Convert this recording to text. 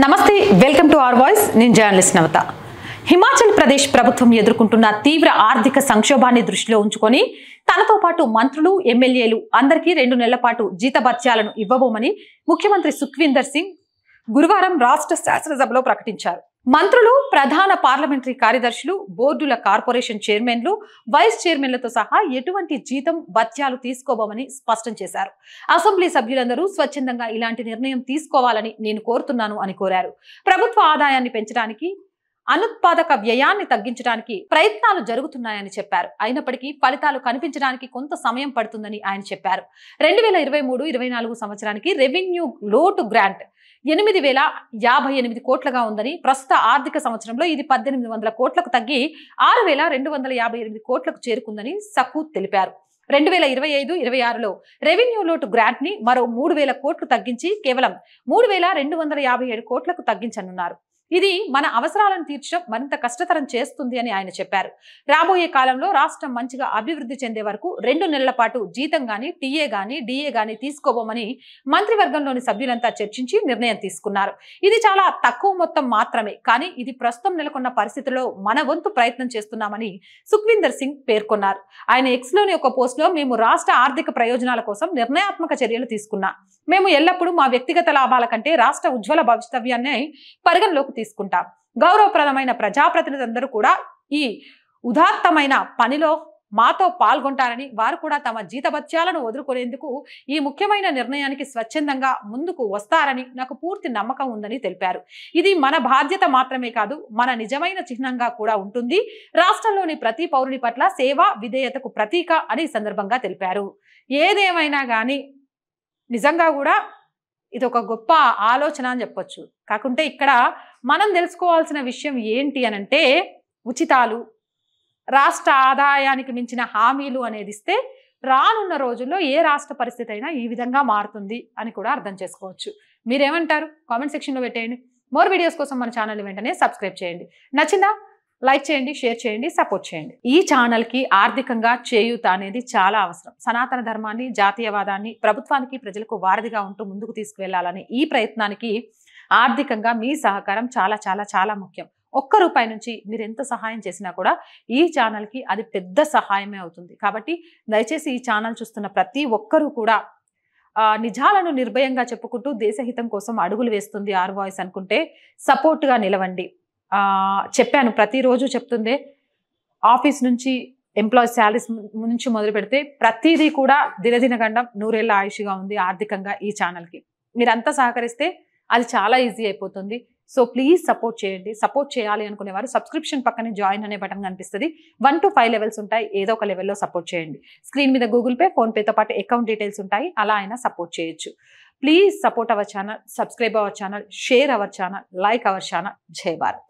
నమస్తే welcome to our voice నేను journalist నవత హిమాచల్ ప్రదేశ్ ప్రభుత్వం ఎదుర్కొంటున్న తీవ్ర ఆర్థిక సంక్షోభాన్ని దృష్టిలో ఉంచుకొని తనతో పాటు మంత్రులు ఎమ్మెల్యేలు అందరికీ 2 నెలల పాటు జీతభత్యాలను ఇవ్వబోమని ముఖ్యమంత్రి సుఖ్వీందర్ సింగ్ గురువారం రాష్ట్ర శాసనసభలో ప్రకటించారు. మంత్రులు, ప్రధాన పార్లమెంటరీ కార్యదర్శులు, బోర్డుల కార్పొరేషన్ చైర్మన్లు, వైస్ చైర్మన్లతో సహా ఎటువంటి జీతం భత్యాలు తీసుకోబోమని స్పష్టం చేశారు. అసెంబ్లీ సభ్యులందరూ స్వచ్ఛందంగా ఇలాంటి నిర్ణయం తీసుకోవాలని నేను కోరుతున్నాను అని కోరారు. ప్రభుత్వ ఆదాయాన్ని పెంచడానికి, అనుత్పాదక వ్యయాన్ని తగ్గించడానికి ప్రయత్నాలు జరుగుతున్నాయని చెప్పారు. అయినప్పటికీ ఫలితాలు కనిపించడానికి కొంత సమయం పడుతుందని ఆయన చెప్పారు. 2023-24 సంవత్సరానికి రెవెన్యూ లోటు గ్రాంట్ 8,058 కోట్లుగా ఉందని, ప్రస్తుత ఆర్థిక సంవత్సరంలో ఇది 1,800 కోట్లకు తగ్గి 6,258 కోట్లకు చేరుకుందని సకూత్ తెలిపారు. 2025-26లో రెవెన్యూ లోటు గ్రాంట్ ని మరో 3,000 కోట్లు తగ్గించి కేవలం 3,257 కోట్లకు తగ్గించనున్నారు. ఇది మన అవసరాలను తీర్చడం మరింత కష్టతరం చేస్తుంది అని ఆయన చెప్పారు. రాబోయే కాలంలో రాష్ట్రం మంచిగా అభివృద్ధి చెందే వరకు 2 నెలల పాటు జీతం గాని, టీఏ గాని, డిఏ గాని తీసుకోబోమని మంత్రివర్గంలోని సభ్యులంతా చర్చించి నిర్ణయం తీసుకున్నారు. ఇది చాలా తక్కువ మొత్తం మాత్రమే, కానీ ఇది ప్రస్తుతం నెలకొన్న పరిస్థితుల్లో మన వంతు ప్రయత్నం చేస్తున్నామని సుఖ్వీందర్ సింగ్ పేర్కొన్నారు. ఆయన ఎక్స్ లోని ఒక పోస్ట్ లో, మేము రాష్ట్ర ఆర్థిక ప్రయోజనాల కోసం నిర్ణయాత్మక చర్యలు తీసుకున్నాం. మేము ఎల్లప్పుడూ మా వ్యక్తిగత లాభాల కంటే రాష్ట్ర ఉజ్వల భవితవ్యాన్ని పరిగణలోకి తీసుకుంటాం. గౌరవప్రదమైన ప్రజాప్రతినిధులందరూ కూడా ఈ ఉదాత్తమైన పనిలో మాతో పాల్గొంటారని, వారు కూడా తమ జీతభత్యాలను వదులుకునేందుకు ఈ ముఖ్యమైన నిర్ణయానికి స్వచ్ఛందంగా ముందుకు వస్తారని నాకు పూర్తి నమ్మకం ఉందని తెలిపారు. ఇది మన బాధ్యత మాత్రమే కాదు, మన నిజమైన చిహ్నంగా కూడా ఉంటుంది. రాష్ట్రంలోని ప్రతి పౌరుని పట్ల సేవ, విధేయతకు ప్రతీక అని సందర్భంగా తెలిపారు. ఏదేమైనా కానీ నిజంగా కూడా ఇది ఒక గొప్ప ఆలోచన అని చెప్పొచ్చు. కాకుంటే ఇక్కడ మనం తెలుసుకోవాల్సిన విషయం ఏంటి అనంటే, ఉచితాలు, రాష్ట్ర ఆదాయానికి మించిన హామీలు అనేది ఇస్తే రానున్న రోజుల్లో ఏ రాష్ట్ర పరిస్థితి అయినా ఈ విధంగా మారుతుంది అని కూడా అర్థం చేసుకోవచ్చు. మీరేమంటారు? కామెంట్ సెక్షన్లో పెట్టేయండి. మోర్ వీడియోస్ కోసం మన ఛానల్ వెంటనే సబ్స్క్రైబ్ చేయండి. నచ్చిందా? లైక్ చేయండి, షేర్ చేయండి, సపోర్ట్ చేయండి. ఈ ఛానల్కి ఆర్థికంగా చేయూత అనేది చాలా అవసరం. సనాతన ధర్మాన్ని, జాతీయవాదాన్ని ప్రభుత్వానికి, ప్రజలకు వారధిగా ఉంటూ ముందుకు తీసుకువెళ్లాలని ఈ ప్రయత్నానికి ఆర్థికంగా మీ సహకారం చాలా చాలా చాలా ముఖ్యం. ₹1 నుంచి మీరు ఎంత సహాయం చేసినా కూడా ఈ ఛానల్కి అది పెద్ద సహాయమే అవుతుంది. కాబట్టి దయచేసి ఈ ఛానల్ చూస్తున్న ప్రతి ఒక్కరూ కూడా నిజాలను నిర్భయంగా చెప్పుకుంటూ దేశహితం కోసం అడుగులు వేస్తుంది ఆర్ వాయిస్ అనుకుంటే సపోర్ట్గా నిలవండి. చెప్పాను, ప్రతిరోజు చెప్తుందే, ఆఫీస్ నుంచి ఎంప్లాయీస్ శాలరీస్ నుంచి మొదలు పెడితే ప్రతిదీ కూడా దినదినగండం 100 ఏళ్ల ఆయుష్గా ఉంది ఆర్థికంగా ఈ ఛానల్కి. మీరంతా సహకరిస్తే అది చాలా ఈజీ అయిపోతుంది. సో ప్లీజ్ సపోర్ట్ చేయండి. సపోర్ట్ చేయాలి అనుకునేవారు సబ్స్క్రిప్షన్ పక్కనే జాయిన్ అనే బటన్ కనిపిస్తుంది. 1 to 5 లెవెల్స్ ఉంటాయి. ఏదో ఒక లెవెల్లో సపోర్ట్ చేయండి. స్క్రీన్ మీద గూగుల్ పే, ఫోన్పేతో పాటు అకౌంట్ డీటెయిల్స్ ఉంటాయి. అలా అయినా సపోర్ట్ చేయొచ్చు. Please support our channel, subscribe our channel, share our channel, like our channel. జై భారత్.